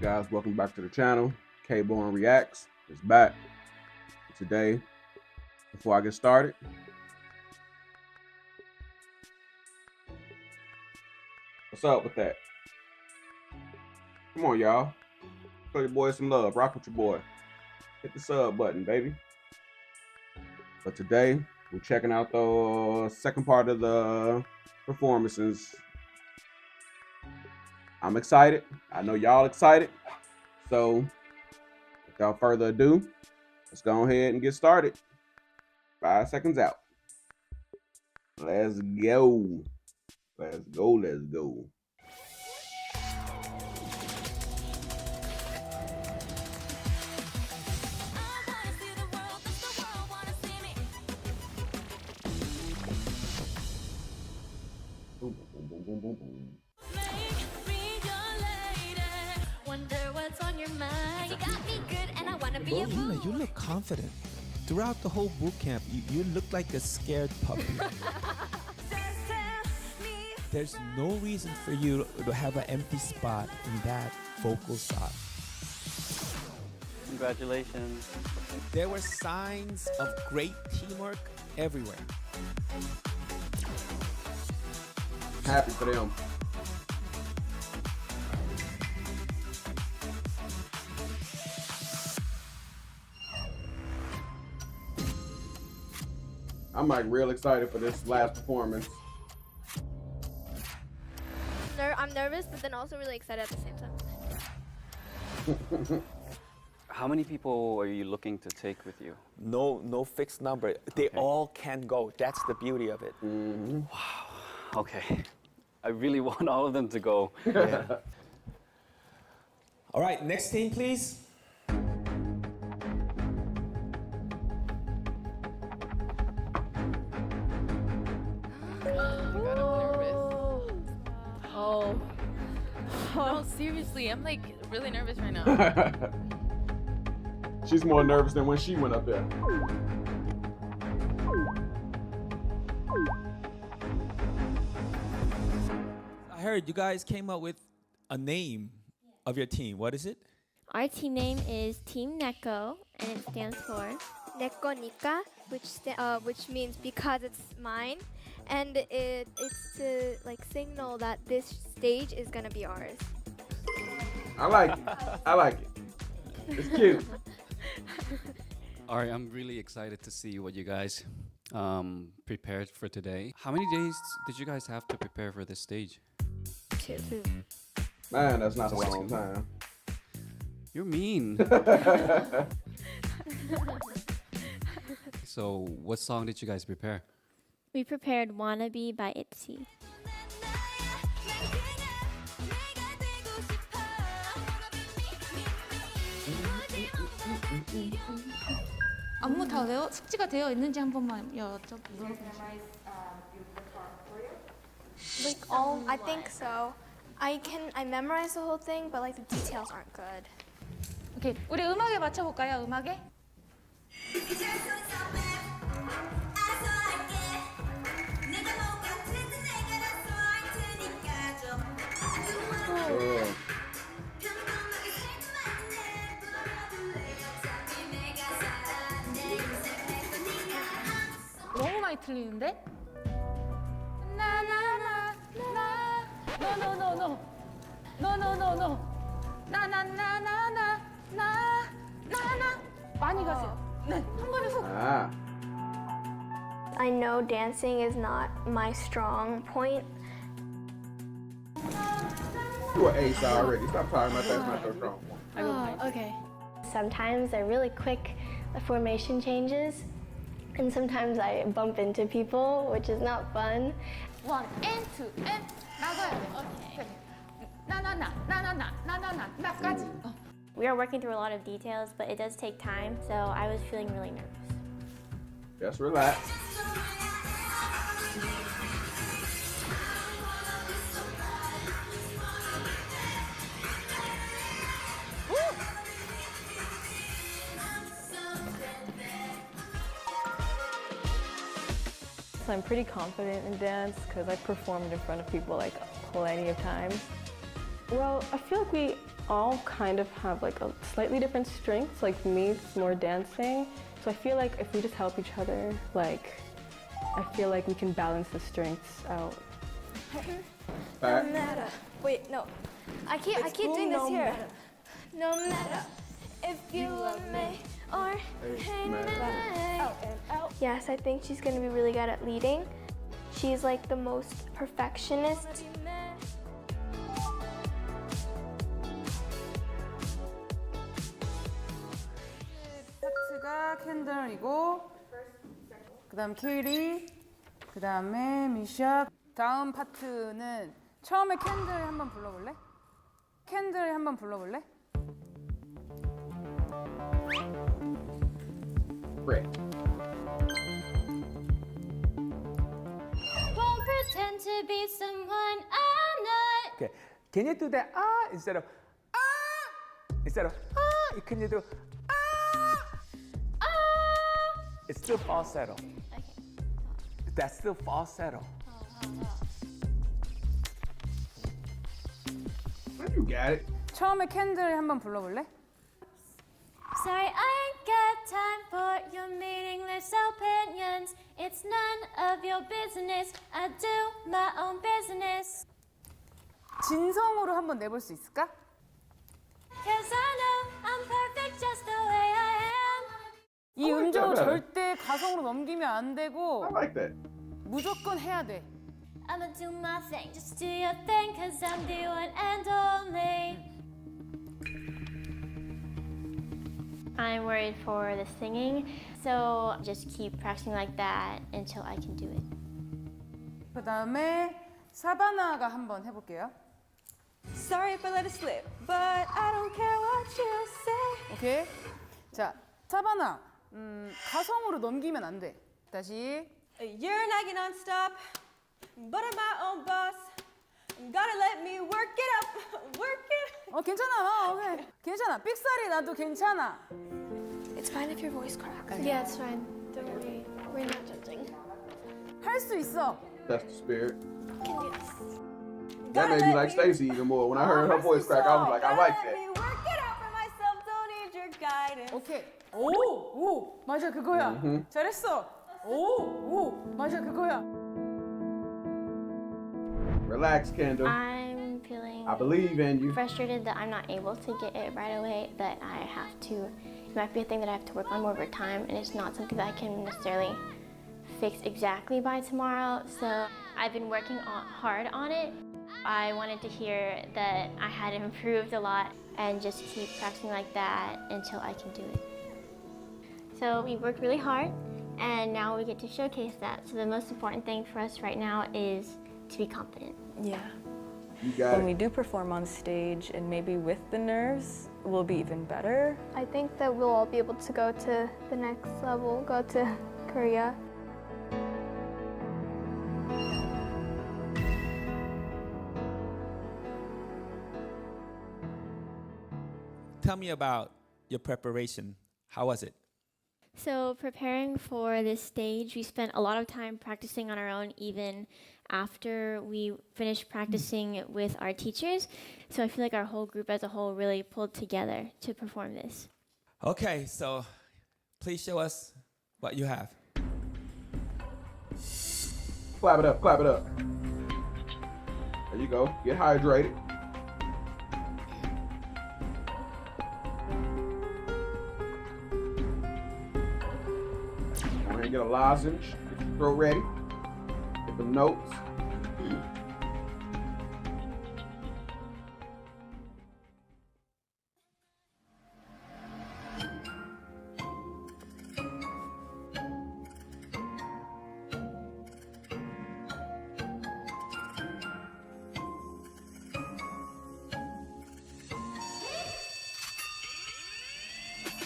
guys, welcome back to the channel. K-Born Reacts is back. Today, before I get started, what's up with that? Come on, y'all. Show your boy some love. Rock with your boy. Hit the sub button, baby. But today, we're checking out the second part of the performances. I'm excited. I know y'all excited. So, without further ado, let's go ahead and get started. 5 seconds out. Let's go. Let's go. Let's go. Boom, boom, boom, boom, boom, boom. Luna, you look confident. Throughout the whole boot camp, you look like a scared puppy. There's no reason for you to have an empty spot in that vocal spot. Congratulations. There were signs of great teamwork everywhere. Happy for them. I'm like real excited for this last performance. I'm nervous, but then also really excited at the same time. How many people are you looking to take with you? No fixed number. They all can go. That's the beauty of it. Mm-hmm. Wow. Okay. I really want all of them to go. Yeah. All right, next team, please. Oh. No, seriously, I'm like really nervous right now. She's more nervous than when she went up there. I heard you guys came up with a name of your team. What is it? Our team name is Team Neko, and it stands for Nekonika, which means because it's mine, and it's to like signal that this stage is gonna be ours. I like it. I like it. It's cute. All right, I'm really excited to see what you guys prepared for today. How many days did you guys have to prepare for this stage? 2. Man, that's not a long time. You're mean. So, what song did you guys prepare? we prepared Wannabe by ITZY. 안무 다 숙지가 되어 있는지 한 번만 여쭤보도록 Like I think so. I memorized the whole thing, but like the details aren't good. 오케이, 우리 음악에 맞춰볼까요? 음악에? 너무 많이 틀리는데? 나나나나 노노노노 노노노노 나나나나나 나나나 많이 가세요. 네, 한 번에 훅. Ah. I know dancing is not my strong point. You an ace already. Stop talking about that's not your strong point. Okay. Sometimes they're really quick formation changes, and sometimes I bump into people, which is not fun. 1 and 2 and 나가야 돼. 오케이. 나나나 나까지. We are working through a lot of details, but it does take time, so I was feeling really nervous. Just relax. So I'm pretty confident in dance because I performed in front of people like plenty of times. Well, I feel like we all kind of have like a slightly different strengths. Like me, it's more dancing. So I feel like if we just help each other, like, I feel like we can balance the strengths out. No matter. Wait, no. I keep doing this here. No matter if you love me or hate me. Out and out. Yes, I think she's gonna be really good at leading. She's like the most perfectionist. 파트가 캔들이고 그다음 케이리 그다음에 미샤 다음 파트는 처음에 캔들 한번 불러볼래? 캔들 한번 불러볼래? Right. Won't pretend to be someone I'm not. Okay. Can you do that instead of instead of can you do It's still falsetto. Okay. That's still falsetto. You got it. 처음에 캔들 한번 불러볼래? Sorry, I ain't got time for your meaningless opinions. It's none of your business. I do my own business. 진성으로 한번 내볼 수 있을까? Cause I know I'm perfect just the way I am. 이 음정 절대 가성으로 넘기면 안 되고 I like that. 무조건 해야 돼. I'ma do my thing, just do your thing, cause I'm the one and only. I'm worried for the singing, so just keep practicing like that until I can do it. 그 다음에 사바나가 한번 해볼게요. Sorry if I let it slip, but I don't care what you say. 오케이. 자, 사바나. 가성으로 넘기면 안 돼. 다시. You're nagging non-stop, but I'm my own boss. Gotta let me work it up, work it. 괜찮아. 오케이. 괜찮아. 삑사리 나도 괜찮아. It's fine if your voice cracks. Yeah, it's fine. Don't worry. We're not judging. 할 수 있어. That's the spirit. Can do this. That made me like Stacey even more. When I heard her voice crack, I was like, I like Let that. me work it out for myself. Don't need your guidance. 오케이. 오, 맞아 그거야. 잘했어. 오, 맞아 그거야. Relax, Kendall. I'm feeling I believe in you. frustrated that I'm not able to get it right away, but I have to, it might be a thing that I have to work on more over time, and it's not something that I can necessarily fix exactly by tomorrow, so I've been working hard on it. I wanted to hear that I had improved a lot and just keep practicing like that until I can do it. So we worked really hard, and now we get to showcase that. So the most important thing for us right now is to be confident. Yeah. You got When we it. do perform on stage and maybe with the nerves, we'll be even better. I think that we'll all be able to go to the next level, go to Korea. Tell me about your preparation. How was it? So preparing for this stage, we spent a lot of time practicing on our own, even after we finished practicing with our teachers. So I feel like our whole group as a whole really pulled together to perform this. Okay, so please show us what you have. Clap it up, clap it up. There you go. Get hydrated. Go ahead and get a lozenge. Get your throat ready. Get the notes.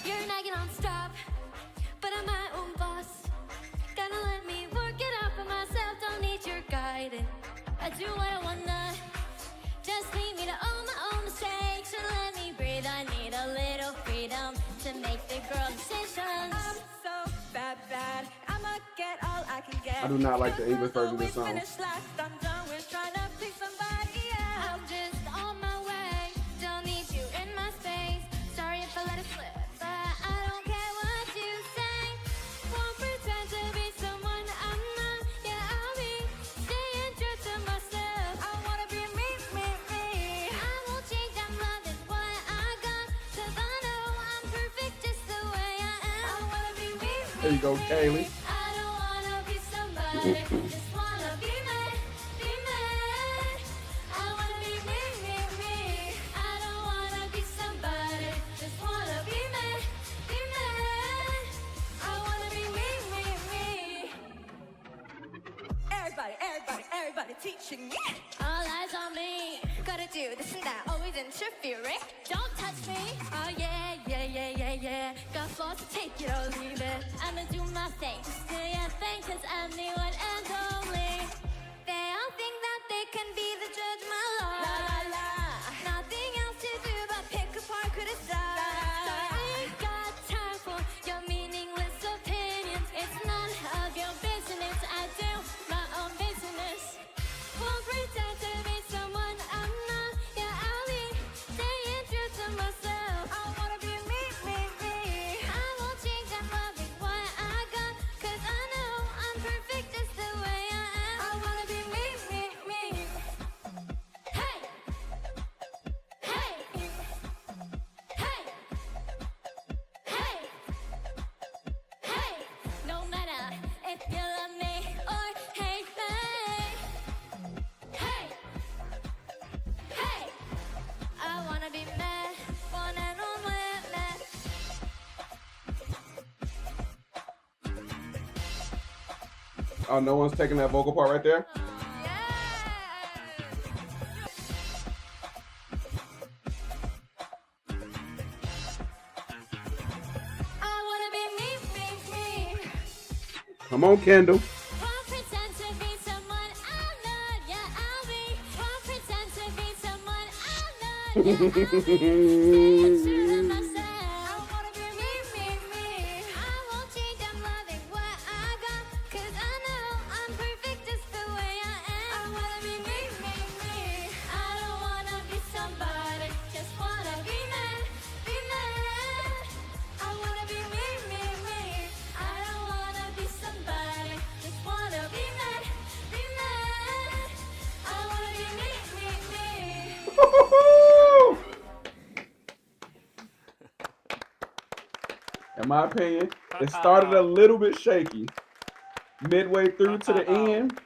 You're nagging non-stop, but I'm my own boss. Gotta let me work it out for myself, don't need your guidance. I do what I wanna, just leave me to own my own mistakes and let me breathe. I need a little freedom to make the girl decisions. I'm so bad, I'ma get all I can get. I do not like the English version of this song. I'm done with trying to please somebody else. I'm just on my way, don't need you There you go, Kaylee. I don't wanna be somebody, just wanna be me, be me. I wanna be me, me, me. I don't wanna be somebody, just wanna be me, be me. I wanna be me, me, me. Everybody teaching me. All eyes on me. Gotta do this and that, always interfering. Don't touch me. Oh yeah, yeah, yeah, yeah, yeah. Got flaws to take it or leave it. I'ma do my thing, just do your thing, cause I'm the one and only. They all think that they can be the judge, my lord. La la la. Nothing else to do but pick apart, criticize. So I ain't got time for your meaningless opinions. It's none of your business. I do my own business. Won't pretend to be someone I'm not. Yeah, I'll be staying true to myself. I wanna be me, me, me. I won't change, I'm loving what I got. Cause I know I'm perfect just the way I am. I wanna be me, me, me. Hey! Hey! Hey! Hey! Hey! No matter if you love me or hate me. Hey! Hey! I wanna be mad, one and only mad. Oh, no one's taking that vocal part right there? I wanna be me, me, me. Come on, Kendall. Won't pretend to be someone I'm not. Yeah, I'll be. Won't pretend to be someone I'm not. Yeah, I'll be. Staying true to myself. I wanna be me, me, me. I won't change, I'm loving what I got. Cause I know I'm perfect just the way I am. I wanna be me, me, me. I don't wanna be somebody, just wanna be me, be me. I wanna be me, me, me. I don't wanna be somebody, just wanna be me, be me. I wanna be me, me, me. Woo-hoo-hoo! In my opinion, it started a little bit shaky. Midway through to the end,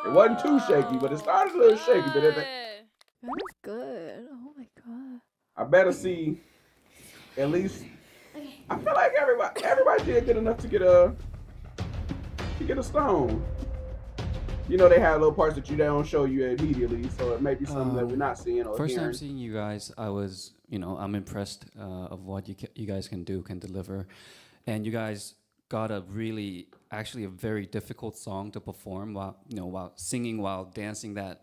it wasn't too shaky, but it started a little shaky. But Good. That was good. Oh my god. I better see at least. I feel like everybody did good enough to get a stone. You know, they have little parts that they don't show you immediately, so it may be something that we're not seeing or First time hearing. seeing you guys, I was, I'm impressed of what you guys can do, can deliver, and you guys got actually a very difficult song to perform while singing, while dancing that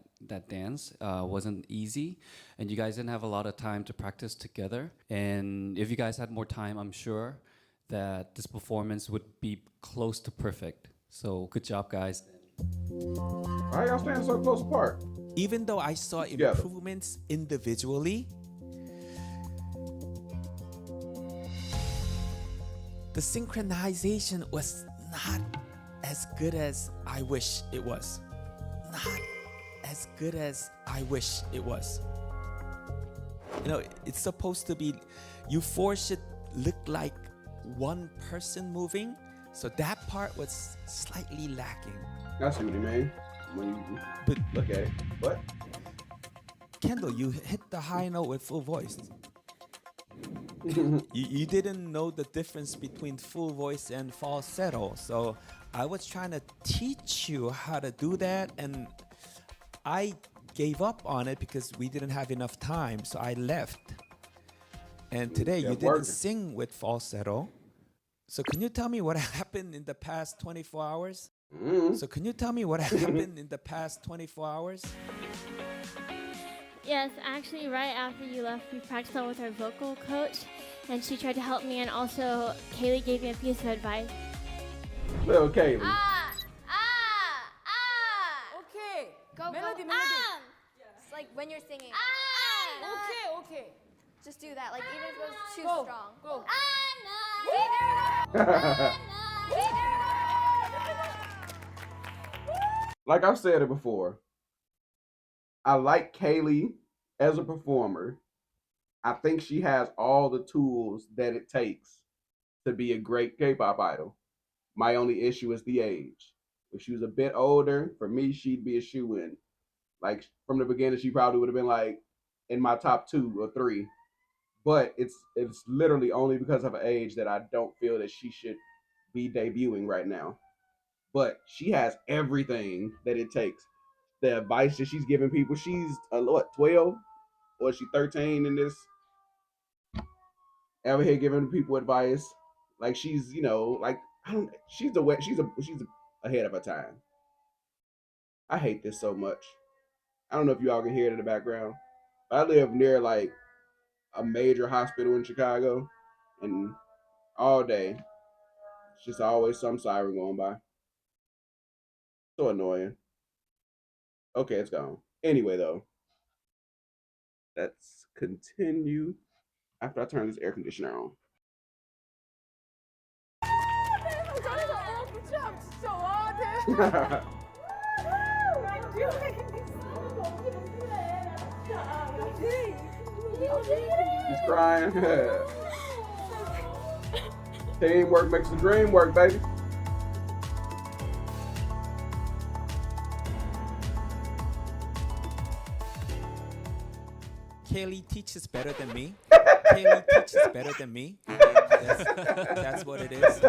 dance wasn't easy, and you guys didn't have a lot of time to practice together. And if you guys had more time, I'm sure that this performance would be close to perfect. So good job, guys. Why y'all standing so close apart? Even though I saw improvements individually, the synchronization was not as good as I wish it was. Not as good as I wish it was. It's supposed to be, you four should look like one person moving, so that part was slightly lacking. I see what you mean when you look at it. What? Kendall, you hit the high note with full voice. you didn't know the difference between full voice and falsetto, so I was trying to teach you how to do that, and I gave up on it because we didn't have enough time, so I left. And today you didn't sing with falsetto. So can you tell me what happened in the past 24 hours? So can you tell me what happened in the past 24 hours? Yes, actually, right after you left, we practiced on with our vocal coach, and she tried to help me, and also Kaylee gave me a piece of advice. Little Kaylee. Okay. Go, 멜로디, go. 멜로디. It's like when you're singing. Okay. Just do that, like even if it was too Go, strong. go. Like I've said it before, I like Kaylee as a performer. I think she has all the tools that it takes to be a great K-pop idol. My only issue is the age. If she was a bit older, for me, she'd be a shoe-in. Like from the beginning, she probably would have been like in my top 2 or 3. But it's literally only because of her age that I don't feel that she should be debuting right now. But she has everything that it takes. The advice that she's giving people, she's what, 12 or is she 13 in this? Ever here giving people advice, like she's like I don't. She's ahead of her time. I hate this so much. I don't know if you all can hear it in the background. I live near like a major hospital in Chicago, and all day it's just always some siren going by. So annoying. Okay, it's gone. Anyway, though, let's continue after I turn this air conditioner on. He's crying. Teamwork makes the dream work, baby. Kaylee teaches better than me. Kaylee teaches better than me. That's what it is.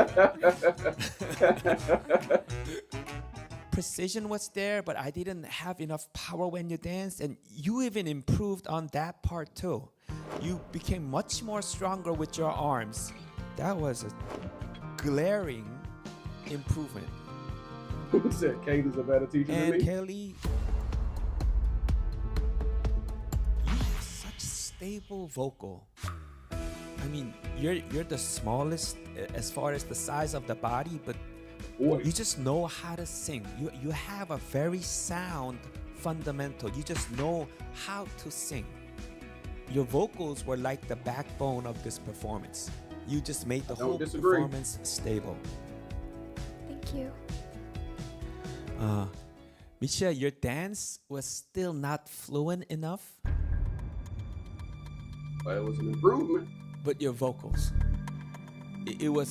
Precision was there, but I didn't have enough power when you danced, and you even improved on that part too. You became much more stronger with your arms. That was a glaring improvement. Who said Katie's a better teacher than me? And Kelly, you have such stable vocal. I mean, you're the smallest as far as the size of the body, but you just know how to sing. You have a very sound fundamental. You just know how to sing. Your vocals were like the backbone of this performance. You just made the whole performance stable. Thank you. Misha, your dance was still not fluent enough. But it was an improvement. But your vocals, it was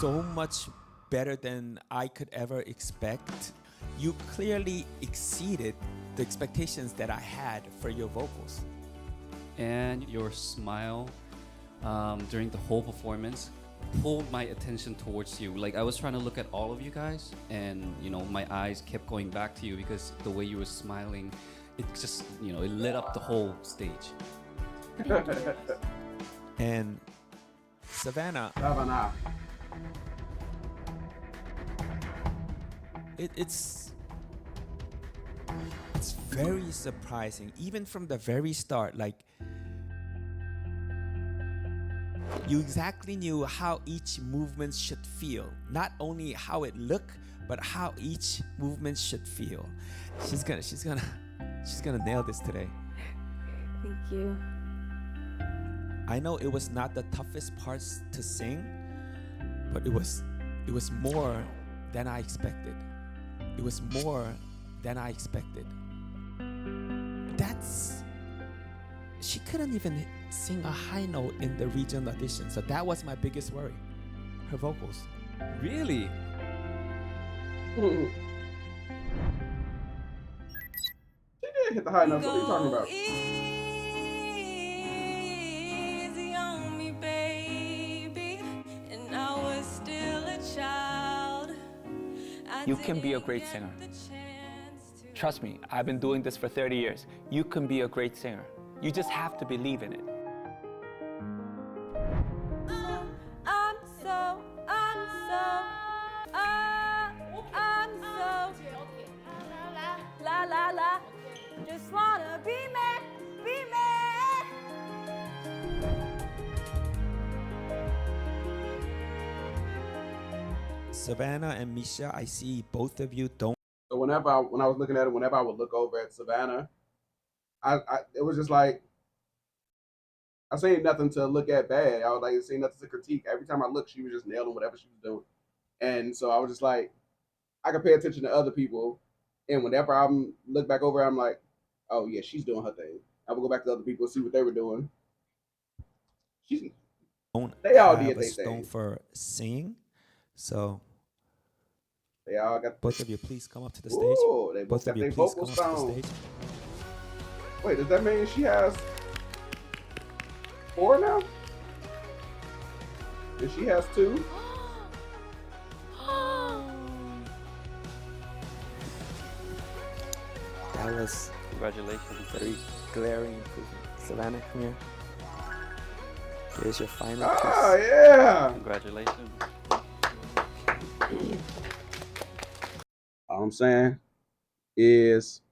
so much better than I could ever expect. You clearly exceeded the expectations that I had for your vocals. And your smile during the whole performance pulled my attention towards you. Like I was trying to look at all of you guys, and my eyes kept going back to you because the way you were smiling, it just it lit up the whole stage. And Savannah. It's very surprising, even from the very start. Like, you exactly knew how each movement should feel. Not only how it looked, but how each movement should feel. She's gonna nail this today. Thank you. I know it was not the toughest parts to sing, but it was more than I expected. It was more than I expected. She couldn't even sing a high note in the regional audition, so that was my biggest worry. Her vocals. Really? She did hit the high notes. What are you talking about? Easy on me, baby, and I was still a child. You can be a great singer. Trust me, I've been doing this for 30 years. You can be a great singer. You just have to believe in it. I'm so la la la. Just wanna be me, be me. Savannah and Misha, I see both of you don't. So when I was looking at it, whenever I would look over at Savannah, it was just like I seen nothing to look at bad. I was like seeing nothing to critique. Every time I looked, she was just nailing whatever she was doing, and so I was just like, I could pay attention to other people, and whenever look back over, I'm like, oh yeah, she's doing her thing. I would go back to other people and see what they were doing, She's don't They all have did a they stone thing. for singing. So They all got both of you, please come up to the stage. Ooh, they both Both of got you, their please vocal come up to the stones. stage. Wait, does that mean she has 4 now? And she has 2? That was Congratulations. very glaring improvement. Savannah, come here. Here's your final Ah, piece. yeah. Congratulations. All I'm saying is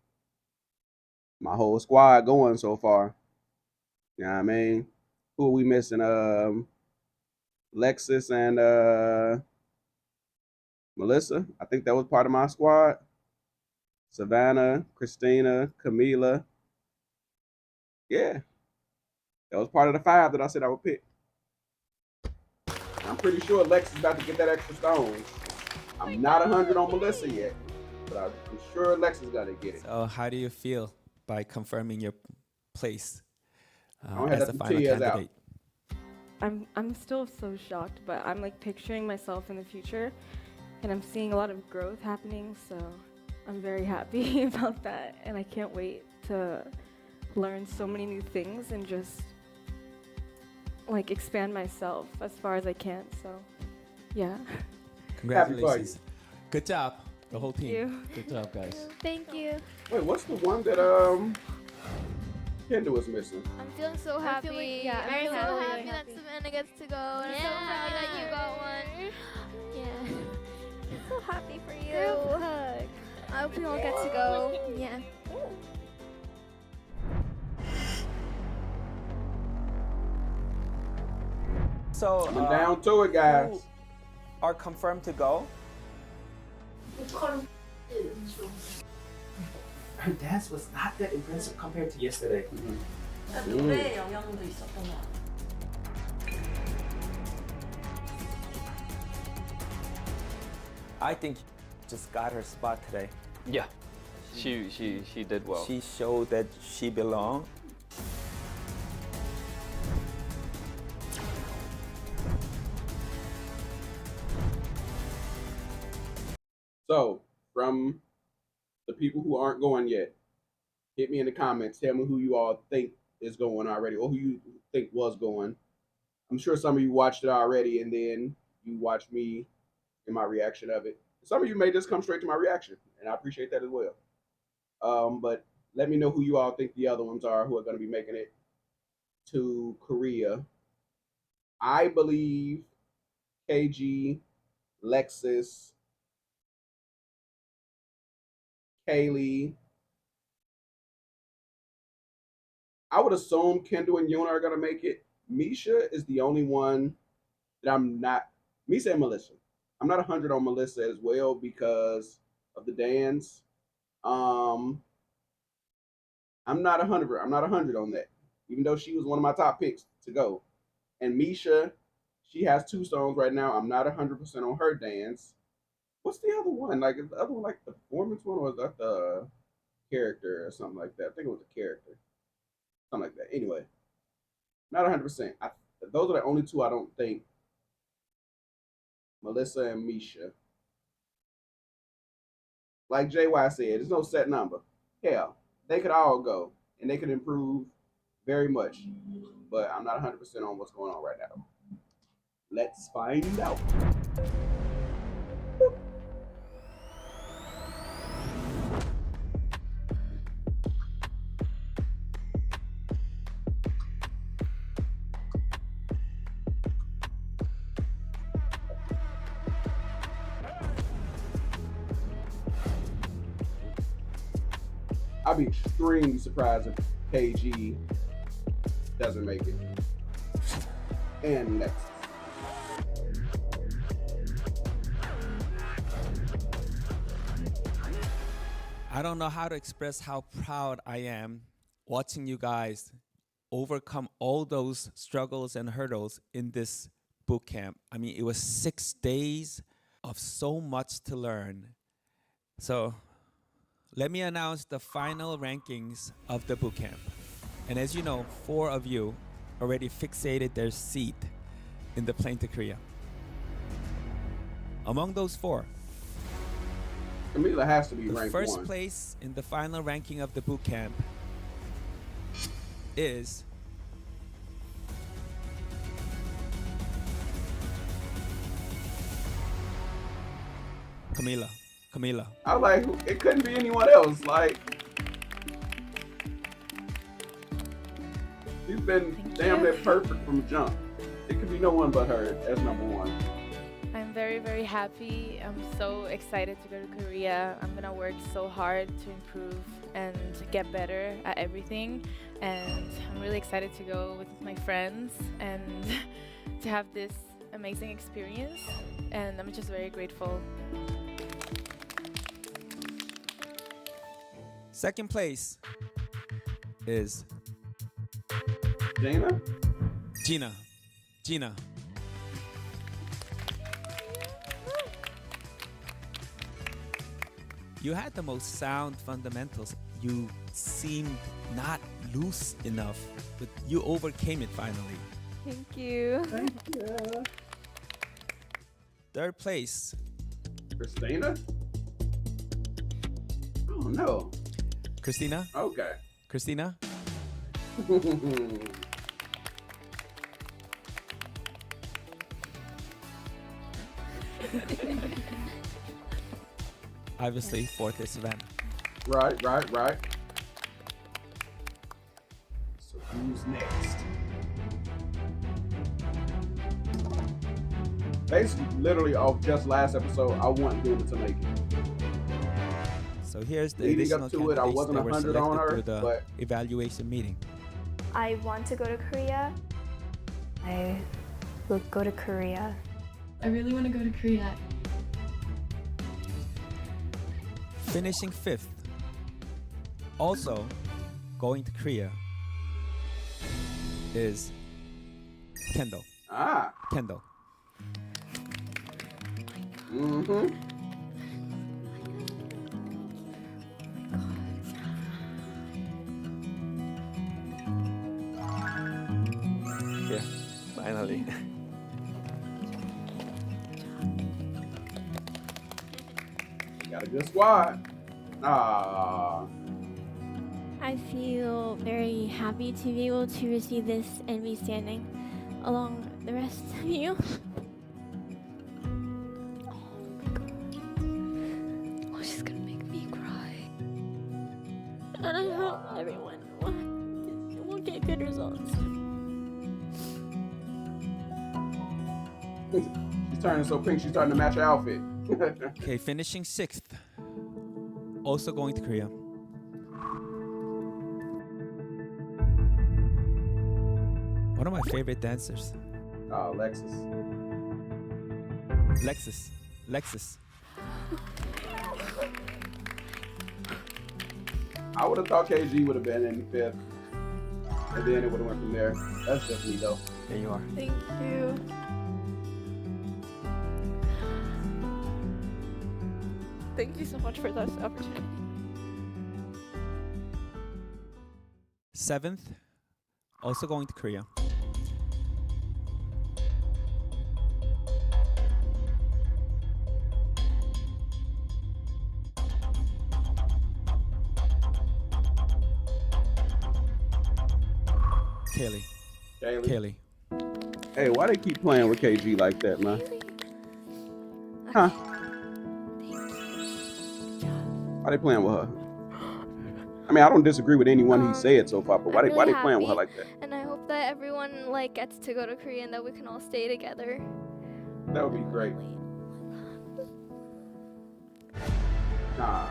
my whole squad going so far. You know what I mean? Who are we missing? Lexus and Melissa. I think that was part of my squad. Savannah, Christina, Camila. Yeah. That was part of the 5 that I said I would pick. I'm pretty sure Lex is about to get that extra stone. I'm not 100 on Melissa yet, but I'm sure Lex is gonna get it. So how do you feel by confirming your place don't have as the them final tears out. candidate? I'm still so shocked, but I'm like picturing myself in the future, and I'm seeing a lot of growth happening. So I'm very happy about that, and I can't wait to learn so many new things and just like expand myself as far as I can. So yeah. Congratulations. Good job, the whole team. you. Good job, guys. Thank you. Wait, what's the one that Kendall was missing? I'm feeling so happy. I'm I'm feeling so really happy that happy. Savannah gets to go. And I'm so happy that you got one. Yeah. I'm so happy for you. Group hug. I hope we all get to go. Yeah. So Coming down to it, guys. who are confirmed to go? Her dance was not that impressive compared to yesterday. 노래의 영향도 있었던 것 같아요. I think just got her spot today. Yeah. She did well. She showed that she belonged. So, from the people who aren't going yet, hit me in the comments. Tell me who you all think is going already, or who you think was going. I'm sure some of you watched it already, and then you watched me in my reaction of it. Some of you may just come straight to my reaction, and I appreciate that as well. But let me know who you all think the other ones are who are going to be making it to Korea. I believe KG, Lexus, Kaylee. I would assume Kendall and Yuna are going to make it. Misha is the only one that I'm not. Misha and Melissa. I'm not 100 on Melissa as well because of the dance. I'm not 100. I'm not 100 on that, even though she was one of my top picks to go. And Misha, she has 2 songs right now. I'm not 100% on her dance. What's the other one? Like, is the other one like the performance one, or is that the character or something like that? I think it was the character, something like that. Anyway, not 100%. Those are the only 2 I don't think. Melissa and Misha. Like JY said, there's no set number. Hell, they could all go and they could improve very much. But I'm not 100% on what's going on right now. Let's find out. I'd be extremely surprised if KG doesn't make it. And next. I don't know how to express how proud I am watching you guys overcome all those struggles and hurdles in this boot camp. I mean, it was 6 days of so much to learn. So let me announce the final rankings of the boot camp. And as you know, 4 of you already fixated their seat in the plane to Korea. Among those 4, Camila has to be the ranked first 1. place in the final ranking of the boot camp is Camila. I was like, it couldn't be anyone else. Like, she's been damn near perfect from jump. It could be no one but her as number 1. I'm very, very happy. I'm so excited to go to Korea. I'm gonna work so hard to improve and get better at everything. And I'm really excited to go with my friends and to have this amazing experience. And I'm just very grateful. second place is Gina. You had the most sound fundamentals. You seemed not loose enough, but you overcame it finally. Thank you. Thank you. Third place. Christina? Oh no. Christina? Okay. Christina? Obviously, fourth is Savannah. Right. So who's next? Basically, literally off just last episode, I want Duma to make it. So here's the Leading additional up to it, I candidates wasn't that were 100 on selected her, through the but evaluation meeting. I want to go to Korea. I will go to Korea. I really want to go to Korea. Finishing fifth. Also going to Korea is Kendall. Kendall. Mm-hmm. Yeah, finally. Got a good squad. Ah. I feel very happy to be able to receive this and be standing along the rest of you. Oh, she's gonna make me cry. And I hope everyone will get good results. She's turning so pink, she's starting to match her outfit. Okay, finishing sixth. Also going to Korea. One of my favorite dancers. Oh, Lexus. Lexus. I would have thought KG would have been in fifth. And then it would have went from there. That's just me though. There you are. Thank you. Thank you so much for this opportunity. Seventh, also going to Korea. Kaylee. Hey, why they keep playing with KG like that, man? Huh? Why they playing with her? I mean, I don't disagree with anyone he said so far, but why they playing with her like that? And I hope that everyone gets to go to Korea and that we can all stay together. That would be great. Nah.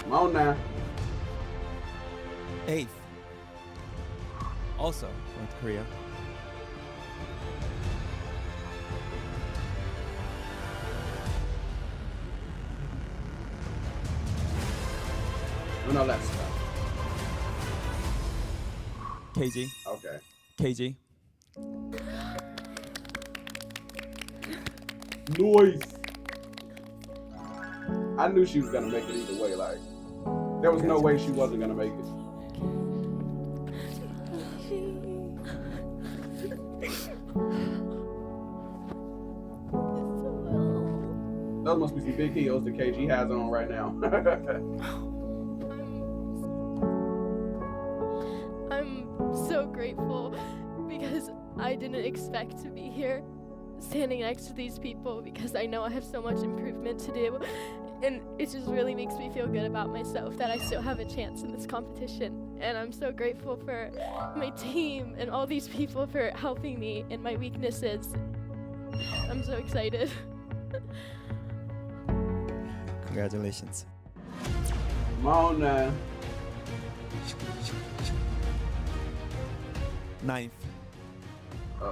Come on now. Eighth, also going to Korea. No, that's KG. Okay. KG. Noise. I knew she was gonna make it either way. Like, there was no way she wasn't gonna make it. Those must be some big heels that KG has on right now. I'm so grateful because I didn't expect to be here standing next to these people because I know I have so much improvement to do, and it just really makes me feel good about myself that I still have a chance in this competition. And I'm so grateful for my team and all these people for helping me in my weaknesses. I'm so excited. Congratulations. Come on now. 9th.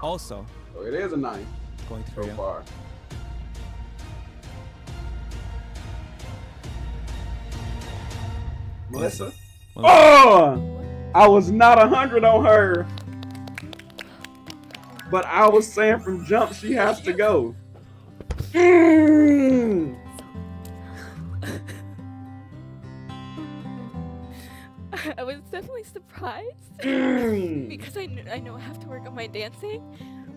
Also. So it is a 9. Going to so Korea. far. Melissa? Oh! I was not 100 on her. But I was saying from jump she has to go. I was definitely surprised because I know I have to work on my dancing,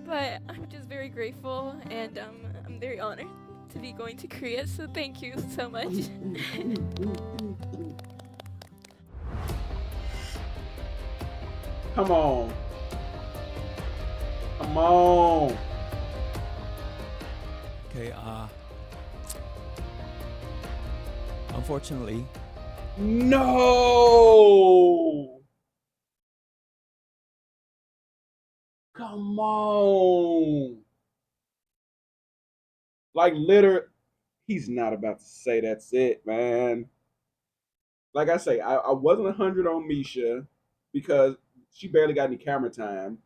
but I'm just very grateful and I'm very honored to be going to Korea, so thank you so much. Come on. Come on. Okay, unfortunately. No! Come on. Like, literally, he's not about to say that's it, man. Like I say, I wasn't 100 on Misha because she barely got any camera time.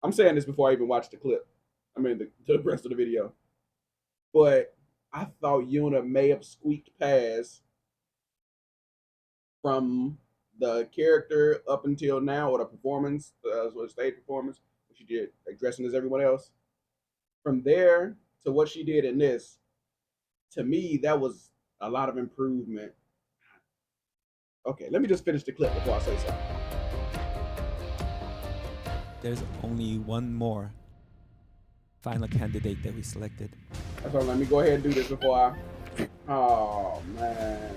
I'm saying this before I even watched the clip. I mean, the rest of the video. But I thought Yuna may have squeaked past from the character up until now, or the performance, the stage performance, what she did, like dressing as everyone else. From there to what she did in this, to me, that was a lot of improvement. Okay, let me just finish the clip before I say something. There's only one more final candidate that we selected. That's why let me go ahead and do this before I... Oh, man.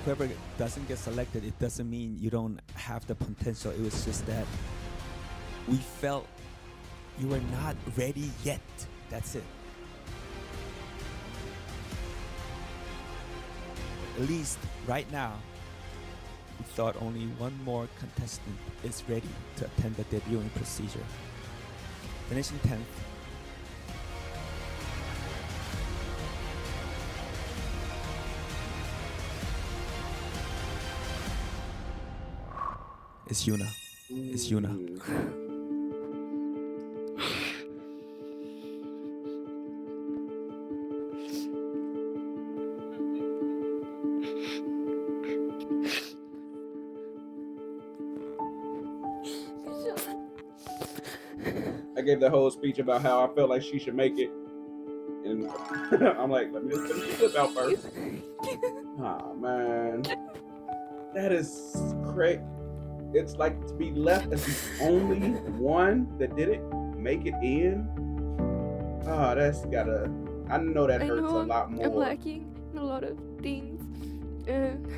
Whoever doesn't get selected, it doesn't mean you don't have the potential. It was just that we felt you were not ready yet. That's it. At least right now, we thought only one more contestant is ready to attend the debuting procedure. Finishing 10th. It's Yuna. It's Yuna. I gave the whole speech about how I felt like she should make it. And I'm like, let me just finish the clip out first. Oh, man. That is great. It's like to be left as the only one that didn't make it in. Oh, that's gotta... I know that hurts a lot more. I'm lacking in a lot of things, and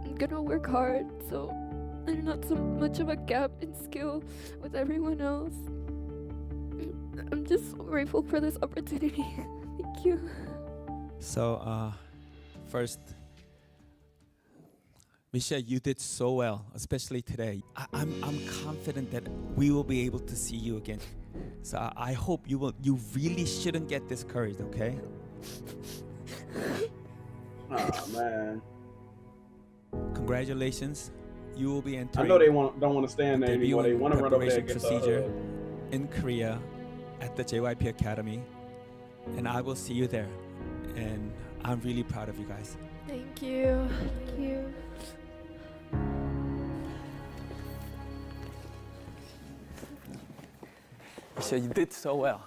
I'm gonna work hard so there's not so much of a gap in skill with everyone else. I'm just grateful for this opportunity. Thank you. So, first, Misha, you did so well, especially today. I'm confident that we will be able to see you again. So I hope you will. You really shouldn't get discouraged, okay? Oh, man. Congratulations. You will be entering. I know they don't want to stand there anymore. They want to run over there and get procedure in Korea at the JYP Academy, and I will see you there. And I'm really proud of you guys. Thank you. Thank you. So you did so well,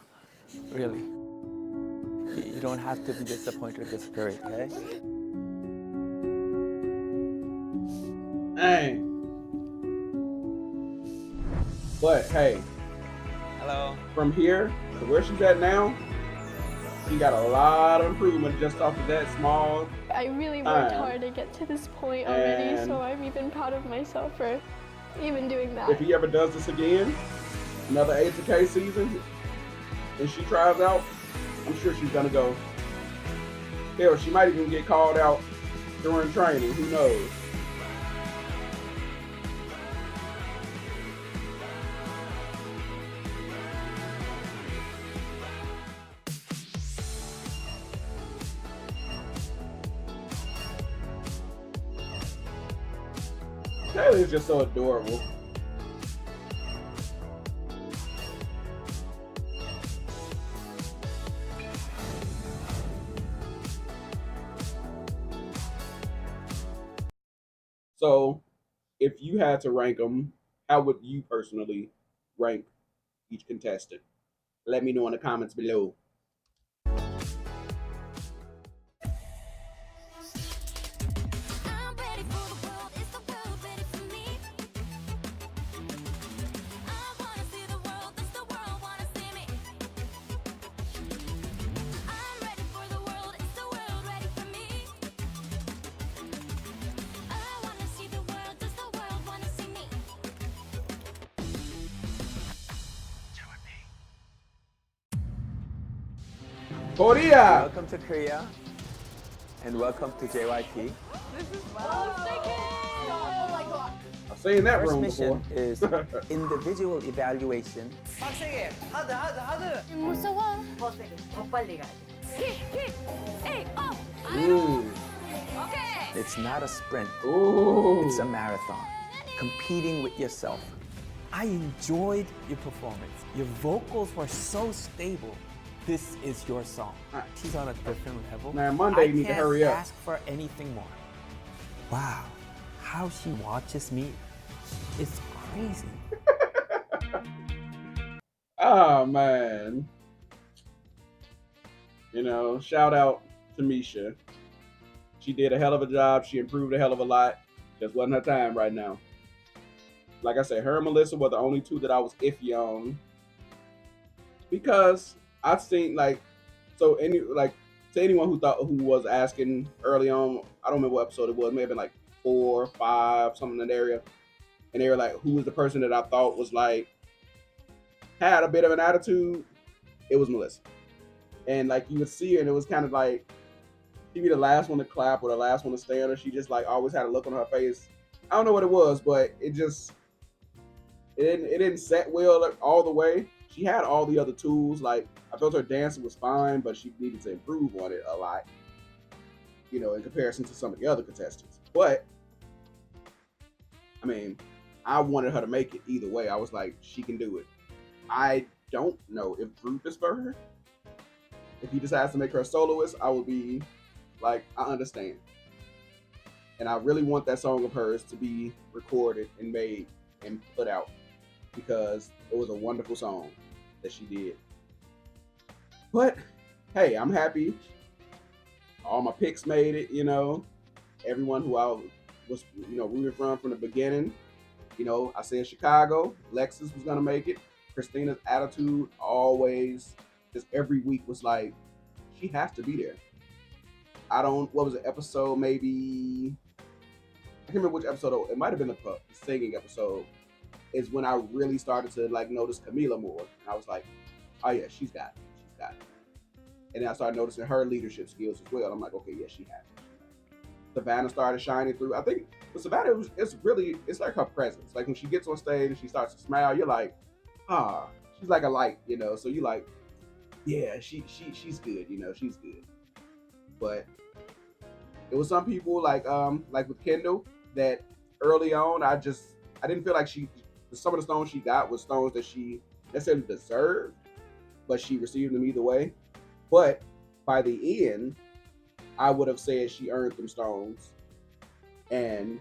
really. You don't have to be disappointed or discouraged, okay? Dang. But hey, Hello. from here to where she's at now, she got a lot of improvement just off of that small I really time. worked hard to get to this point already, And so I'm even proud of myself for even doing that. if he ever does this again, another A2K season, and she tries out, I'm sure she's gonna go. Hell, she might even get called out during training. Who knows? Kaylee is just so adorable. So, if you had to rank them, how would you personally rank each contestant? Let me know in the comments below. Korea! Welcome to Korea, and welcome to JYP. I've seen that First room mission before. is individual evaluation. 빡세게 하드 하드 하드. 무서워. 더 세게 더 빨리 가야 돼. Hey, oh! 오케이. It's not a sprint. Ooh. It's a marathon. Competing with yourself. I enjoyed your performance. Your vocals were so stable. This is your song. She's on a different level. Man, Monday you need to hurry up. I can't ask for anything more. Wow, how she watches me is crazy. Oh man. You know, shout out to Misha. She did a hell of a job. She improved a hell of a lot. Just wasn't her time right now. Like I said, her and Melissa were the only two that I was iffy on. Because I've seen to anyone who was asking early on, I don't remember what episode it was, maybe like 4, 5, something in that area. And they were like, who was the person that I thought was like had a bit of an attitude? It was Melissa. And like you would see her and it was kind of like she'd be the last one to clap or the last one to stand, or she just like always had a look on her face. I don't know what it was, but it didn't set well all the way. She had all the other tools. Like I felt her dancing was fine, but she needed to improve on it a lot, you know, in comparison to some of the other contestants. But I mean, I wanted her to make it either way. I was like, she can do it. I don't know if group is for her. If he decides to make her a soloist, I will be like, I understand. And I really want that song of hers to be recorded and made and put out because it was a wonderful song that she did. But hey, I'm happy. All my picks made it, you know. Everyone who I was, you know, rooting from the beginning. You know, I said Chicago, Lexus was gonna make it. Christina's attitude always, just every week was like, she has to be there. What was the episode? Maybe, I can't remember which episode. It might have been the singing episode. Is when I really started to like notice Camila more. And I was like, oh yeah, she's got it. She's got it. And then I started noticing her leadership skills as well. I'm like, okay, yeah, she has it. Savannah started shining through. I think with Savannah, it's like her presence. Like when she gets on stage and she starts to smile, you're like, she's like a light, you know. So you like, yeah, she's good, you know, she's good. But it was some people like with Kendall that early on, I didn't feel like some of the stones she got was stones that she necessarily deserved, but she received them either way. But by the end, I would have said she earned them stones. And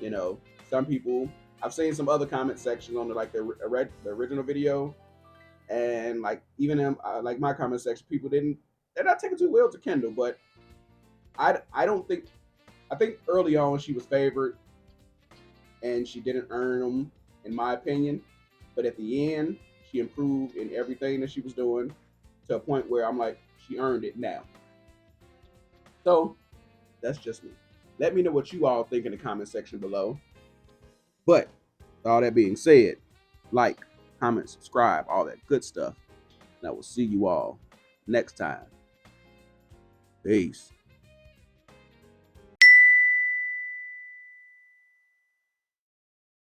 you know, some people, I've seen some other comment sections on the original video, and like even in like my comment section, people they're not taking too well to Kendall, but I don't think, I think early on she was favored and she didn't earn them, in my opinion. But at the end, she improved in everything that she was doing to a point where I'm like, she earned it now. So that's just me. Let me know what you all think in the comment section below. But all that being said, like, comment, subscribe, all that good stuff. And I will see you all next time. Peace.